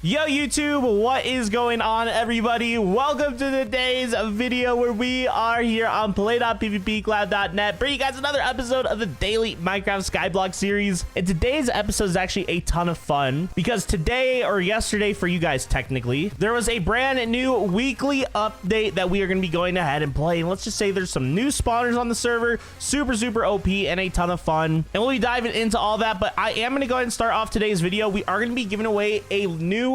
Yo YouTube, what is going on everybody? Welcome to today's video where we are here on play.pvpcloud.net bringing you guys another episode of the daily Minecraft Skyblock series. And today's episode is actually a ton of fun because today, or yesterday for you guys technically, there was a brand new weekly update that we are going to be going ahead and playing. Let's just say there's some new spawners on the server, super OP and a ton of fun. And we'll be diving into all that, but I am going to go ahead and start off today's video. We are going to be giving away a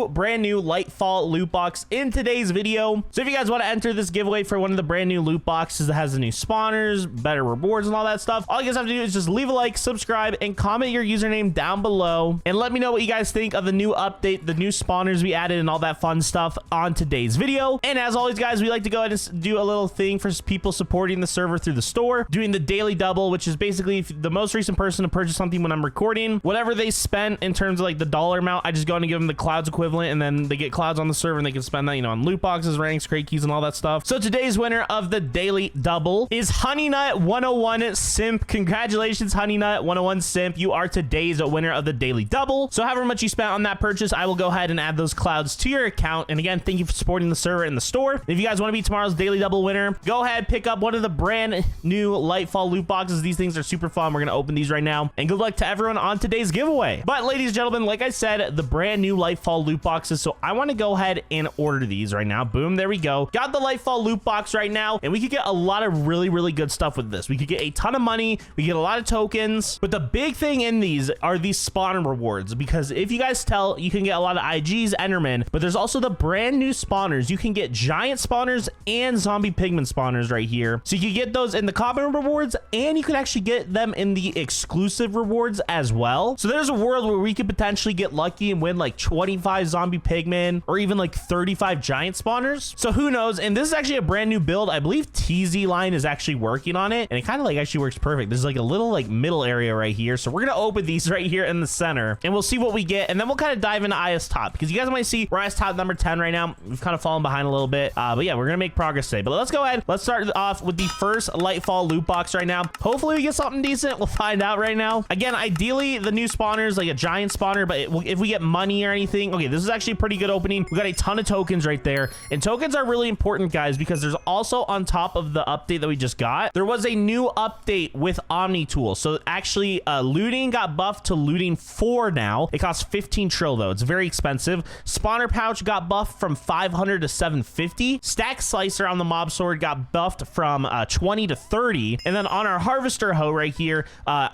brand new Lightfall loot box in today's video. So if you guys want to enter this giveaway for one of the brand new loot boxes that has the new spawners, better rewards and all that stuff, all you guys have to do is just leave a like, subscribe, and comment your username down below and let me know what you guys think of the new update, the new spawners we added, and all that fun stuff on today's video. And as always guys, we like to go ahead and do a little thing for people supporting the server through the store, doing the daily double, which is basically the most recent person to purchase something when I'm recording, whatever they spent in terms of like the dollar amount, I just go and give them the clouds equivalent, and then they get clouds on the server and they can spend that, you know, on loot boxes, ranks, crate keys, and all that stuff. So today's winner of the daily double is Honeynut101 Simp. Congratulations, Honeynut101 Simp. You are today's winner of the daily double. So however much you spent on that purchase, I will go ahead and add those clouds to your account. And again, thank you for supporting the server and the store. If you guys want to be tomorrow's daily double winner, go ahead, pick up one of the brand new Lightfall loot boxes. These things are super fun. We're going to open these right now. And good luck to everyone on today's giveaway. But ladies and gentlemen, like I said, the brand new Lightfall loot boxes. So I want to go ahead and order these right now. Boom, there we go. Got the Lightfall loot box right now, and we could get a lot of really good stuff with this. We could get a ton of money, we get a lot of tokens, but the big thing in these are these spawn rewards, because if you guys tell, you can get a lot of IGs, Enderman, but there's also the brand new spawners. You can get giant spawners and zombie pigman spawners right here. So you can get those in the common rewards, and you can actually get them in the exclusive rewards as well. So there's a world where we could potentially get lucky and win like 25 zombie pigmen or even like 35 giant spawners. So who knows? And this is actually a brand new build. I believe TZ Line is actually working on it, and it kind of like actually works perfect. There's like a little like middle area right here. So we're gonna open these right here in the center, and we'll see what we get, and then we'll kind of dive into IS top, because you guys might see we're IS top number 10 right now. We've kind of fallen behind a little bit, but yeah, we're gonna make progress today. But let's go ahead. Let's start off with the first Lightfall loot box right now. Hopefully we get something decent. We'll find out right now. Again, ideally the new spawners, like a giant spawner, but if we get money or anything, okay, this is actually a pretty good opening. We got a ton of tokens right there, and tokens are really important guys, because there's also, on top of the update that we just got, there was a new update with Omni tool. So actually looting got buffed to looting 4 now. It costs 15 trill though. It's very expensive. Spawner pouch got buffed from 500 to 750. Stack slicer on the mob sword got buffed from 20 to 30. And then on our harvester hoe right here,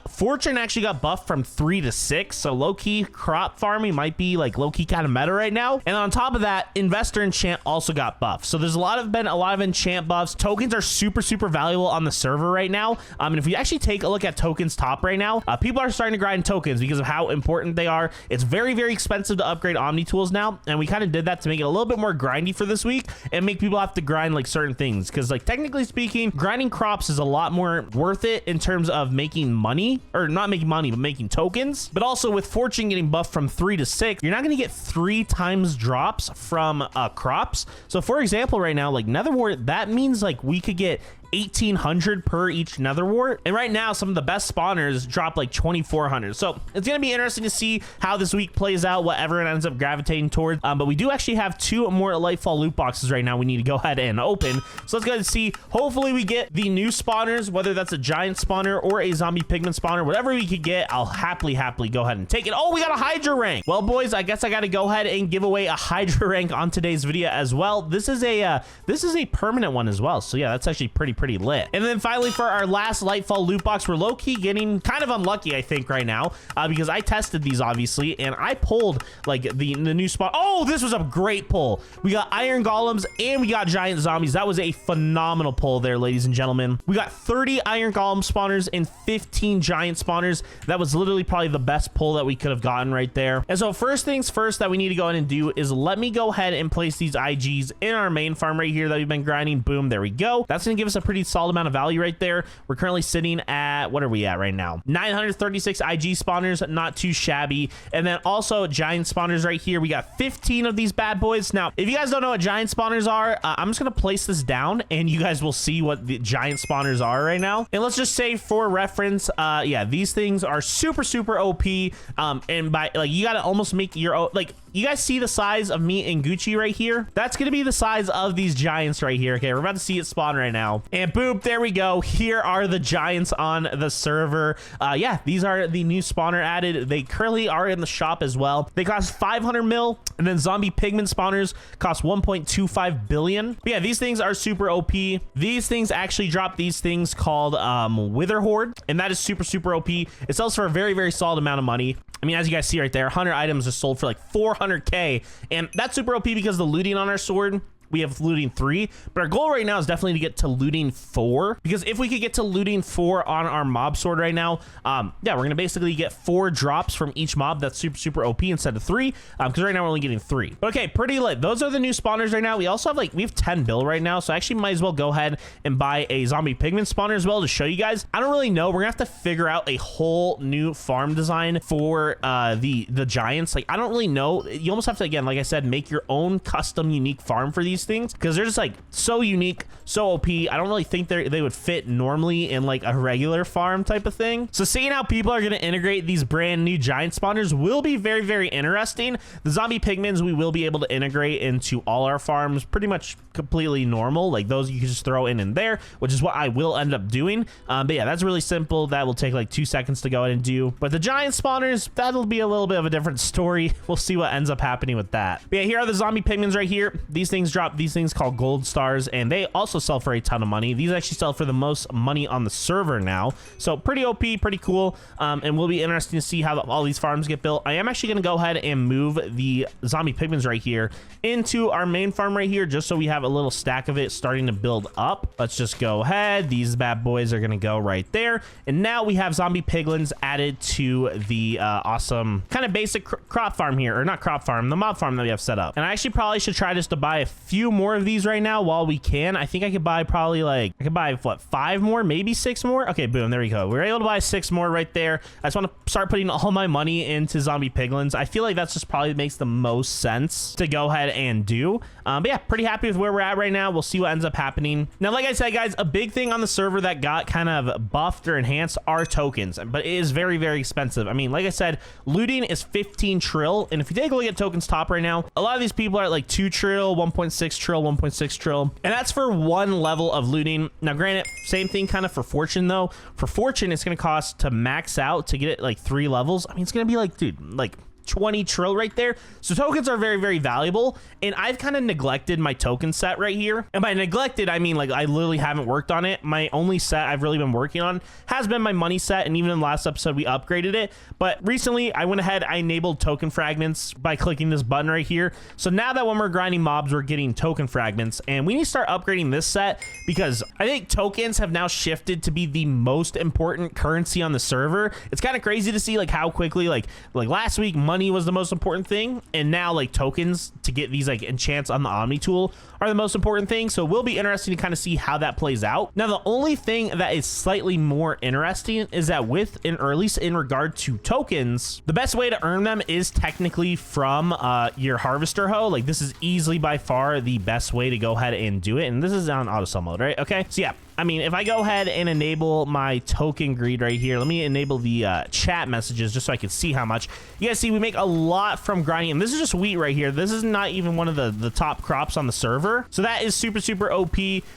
fortune actually got buffed from 3 to 6. So low-key crop farming might be like low-key kind of meta right now. And on top of that, investor enchant also got buffed. So there's been a lot of enchant buffs. Tokens are super valuable on the server right now. And if you actually take a look at tokens top right now, people are starting to grind tokens because of how important they are. It's very expensive to upgrade Omni tools now, and we kind of did that to make it a little bit more grindy for this week and make people have to grind like certain things, because like technically speaking, grinding crops is a lot more worth it in terms of making money, or not making money but making tokens. But also with fortune getting buffed from 3 to 6, you're not going to get 3 times drops from crops. So for example, right now, like nether wart, that means like we could get 1,800 per each nether wart, and right now some of the best spawners drop like 2,400. So it's gonna be interesting to see how this week plays out, whatever it ends up gravitating towards. But we do actually have 2 more Lightfall loot boxes right now we need to go ahead and open. So let's go ahead and see. Hopefully we get the new spawners, whether that's a giant spawner or a zombie pigman spawner. Whatever we could get, I'll happily go ahead and take it. Oh, we got a Hydra rank. Well boys, I guess I got to go ahead and give away a Hydra rank on today's video as well. This is a permanent one as well. So yeah, that's actually pretty lit. And then finally, for our last Lightfall loot box, we're low-key getting kind of unlucky, I think, right now, because I tested these obviously, and I pulled like the new spot. Oh, this was a great pull. We got iron golems and we got giant zombies. That was a phenomenal pull there, ladies and gentlemen. We got 30 iron golem spawners and 15 giant spawners. That was literally probably the best pull that we could have gotten right there. And so first things first that we need to go ahead and do is let me go ahead and place these IGs in our main farm right here that we've been grinding. Boom, there we go. That's gonna give us a pretty solid amount of value right there. We're currently sitting at, what are we at right now? 936 IG spawners, not too shabby. And then also giant spawners right here. We got 15 of these bad boys. Now, if you guys don't know what giant spawners are, I'm just gonna place this down and you guys will see what the giant spawners are right now. And let's just say for reference, yeah, these things are super OP. And by like, you gotta almost make your own, like you guys see the size of me and Gucci right here? That's going to be the size of these giants right here. Okay, we're about to see it spawn right now. And boom, there we go. Here are the giants on the server. Yeah, these are the new spawner added. They currently are in the shop as well. They cost 500 mil, and then zombie pigment spawners cost 1.25 billion. But yeah, these things are super OP. These things actually drop these things called Wither Horde, and that is super OP. It sells for a very solid amount of money. I mean, as you guys see right there, 100 items are sold for like 400k, and that's super OP because the looting on our sword, we have looting 3, but our goal right now is definitely to get to looting 4, because if we could get to looting 4 on our mob sword right now, yeah, we're gonna basically get 4 drops from each mob. That's super OP instead of 3, because right now we're only getting 3. But okay, pretty lit. Those are the new spawners right now. We also have we have 10 bill right now, so I actually might as well go ahead and buy a zombie pigment spawner as well to show you guys. I don't really know. We're gonna have to figure out a whole new farm design for the giants. Like, I don't really know. You almost have to, again, like I said, make your own custom unique farm for these things, because they're just like so unique, so OP. I don't really think they would fit normally in like a regular farm type of thing. So seeing how people are going to integrate these brand new giant spawners will be very interesting. The zombie pigments we will be able to integrate into all our farms pretty much completely normal. Like, those you can just throw in there, which is what I will end up doing. But yeah, that's really simple. That will take like 2 seconds to go ahead and do. But the giant spawners, that'll be a little bit of a different story. We'll see what ends up happening with that. But yeah, here are the zombie pigments right here. These things drop these things called gold stars, and they also sell for a ton of money. These actually sell for the most money on the server now, so pretty OP, pretty cool. And will be interesting to see how all these farms get built. I am actually going to go ahead and move the zombie pigments right here into our main farm right here, just so we have a little stack of it starting to build up. Let's just go ahead. These bad boys are going to go right there, and now we have zombie piglins added to the awesome kind of basic crop farm here, or not crop farm, the mob farm that we have set up. And I actually probably should try just to buy a few more of these right now while we can. I think I could buy probably I could buy what, 5 more, maybe 6 more. Okay, boom, there we go. We're able to buy 6 more right there. I just want to start putting all my money into zombie piglins. I feel like that's just probably makes the most sense to go ahead and do. But yeah, pretty happy with where we're at right now. We'll see what ends up happening. Now, like I said, guys, a big thing on the server that got kind of buffed or enhanced are tokens, but it is very expensive. I mean, like I said, looting is 15 trill, and if you take a look at tokens top right now, a lot of these people are at like 2 trill, 1.6 trill, 1.6 trill, and that's for 1 level of looting. Now, granted, same thing kind of for fortune though. For fortune, it's going to cost to max out to get it like 3 levels. I mean, it's going to be like, dude, like 20 trill right there. So tokens are very valuable, and I've kind of neglected my token set right here. And by neglected, I mean like I literally haven't worked on it. My only set I've really been working on has been my money set, and even in the last episode we upgraded it. But recently I went ahead, I enabled token fragments by clicking this button right here. So now that when we're grinding mobs, we're getting token fragments, and we need to start upgrading this set, because I think tokens have now shifted to be the most important currency on the server. It's kind of crazy to see like how quickly like last week money was the most important thing, and now like tokens to get these like enchants on the Omni tool are the most important thing. So it will be interesting to kind of see how that plays out. Now, the only thing that is slightly more interesting is that or at least in regard to tokens, the best way to earn them is technically from your harvester hoe. Like, this is easily by far the best way to go ahead and do it, and this is on auto sell mode, right? Okay, so yeah, I mean, if I go ahead and enable my token greed right here, let me enable the chat messages just so I can see how much. You guys see we make a lot from grinding, and this is just wheat right here. This is not even one of the top crops on the server. So that is super OP.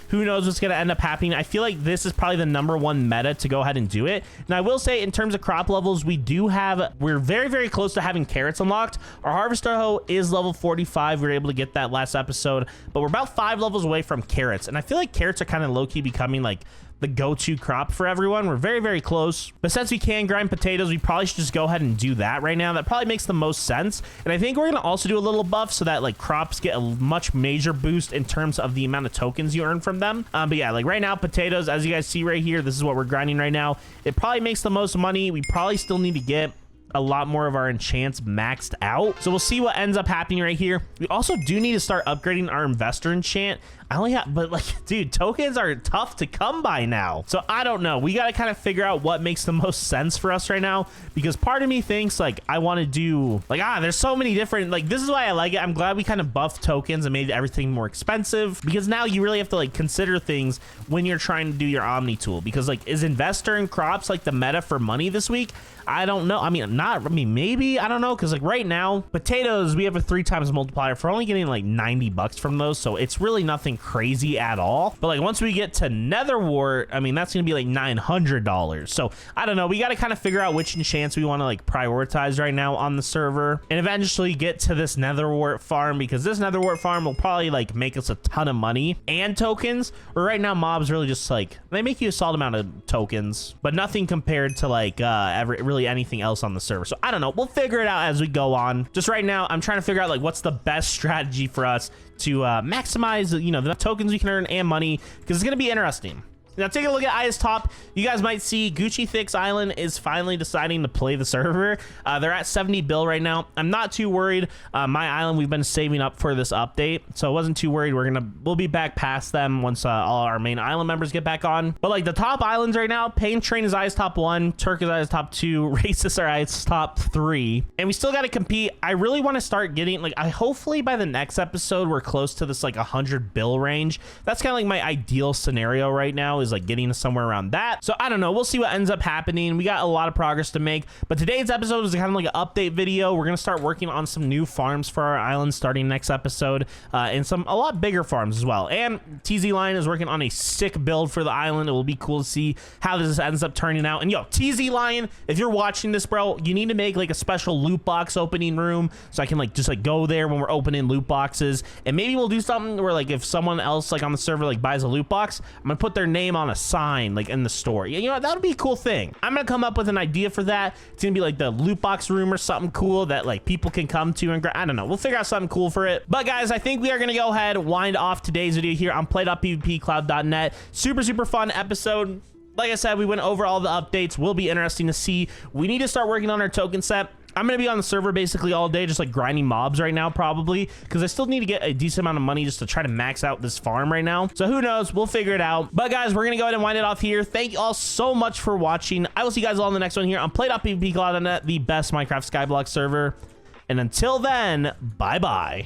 Who knows what's going to end up happening? I feel like this is probably the #1 meta to go ahead and do it. And I will say, in terms of crop levels, we're very close to having carrots unlocked. Our harvester hoe is level 45. We were able to get that last episode, but we're about 5 levels away from carrots. And I feel like carrots are kind of low-key becoming like the go-to crop for everyone. We're very close, but since we can grind potatoes, we probably should just go ahead and do that right now. That probably makes the most sense. And I think we're gonna also do a little buff so that like crops get a much major boost in terms of the amount of tokens you earn from them. But yeah, like right now, potatoes, as you guys see right here, this is what we're grinding right now. It probably makes the most money. We probably still need to get a lot more of our enchants maxed out, so we'll see what ends up happening right here. We also do need to start upgrading our investor enchant. I only have, but like, dude, tokens are tough to come by now. So I don't know. We got to kind of figure out what makes the most sense for us right now, because part of me thinks like I want to do like, there's so many different, like, this is why I like it. I'm glad we kind of buffed tokens and made everything more expensive, because now you really have to like consider things when you're trying to do your Omni tool, because like, is investor and crops like the meta for money this week? I don't know. I mean, maybe, I don't know. Cause like right now, potatoes, we have a 3 times multiplier for only getting like 90 bucks from those. So it's really nothing crazy at all. But like once we get to netherwort, I mean, that's gonna be like $900. So I don't know. We got to kind of figure out which enchants we want to like prioritize right now on the server and eventually get to this netherwort farm, because this netherwort farm will probably like make us a ton of money and tokens. Where right now mobs really just like, they make you a solid amount of tokens, but nothing compared to like really anything else on the server. So I don't know. We'll figure it out as we go on. Just right now, I'm trying to figure out like what's the best strategy for us to maximize, you know, the tokens we can earn and money, because it's going to be interesting. Now, take a look at Ice Top. You guys might see Gucci Thick's Island is finally deciding to play the server. They're at 70 bill right now. I'm not too worried. My island, we've been saving up for this update, so I wasn't too worried. We'll be back past them once all our main island members get back on. But like the top islands right now, Faihnn Train is Ice Top 1, Turk is Ice Top 2, Racist are Ice Top 3, and we still got to compete. I really want to start getting like, hopefully by the next episode we're close to this like 100 bill range. That's kind of like my ideal scenario right now, is like getting somewhere around that. So I don't know, we'll see what ends up happening. We got a lot of progress to make, but today's episode is kind of like an update video. We're gonna start working on some new farms for our island starting next episode, and a lot bigger farms as well. And TZ Lion is working on a sick build for the island. It will be cool to see how this ends up turning out. And yo, TZ Lion, if you're watching this, bro, you need to make like a special loot box opening room so I can like just like go there when we're opening loot boxes. And maybe we'll do something where like if someone else like on the server like buys a loot box, I'm gonna put their name on a sign like in the store. You know, that would be a cool thing. I'm gonna come up with an idea for that. It's gonna be like the loot box room or something cool that like people can come to and I don't know, we'll figure out something cool for it. But guys, I think we are gonna go ahead and wind off today's video here on play.pvpcloud.net. super fun episode. Like I said, we went over all the updates. Will be interesting to see. We need to start working on our token set. I'm going to be on the server basically all day, just like grinding mobs right now, probably, because I still need to get a decent amount of money just to try to max out this farm right now. So who knows? We'll figure it out. But guys, we're going to go ahead and wind it off here. Thank you all so much for watching. I will see you guys all in the next one here on play.pvpcloud.net, the best Minecraft Skyblock server. And until then, bye-bye.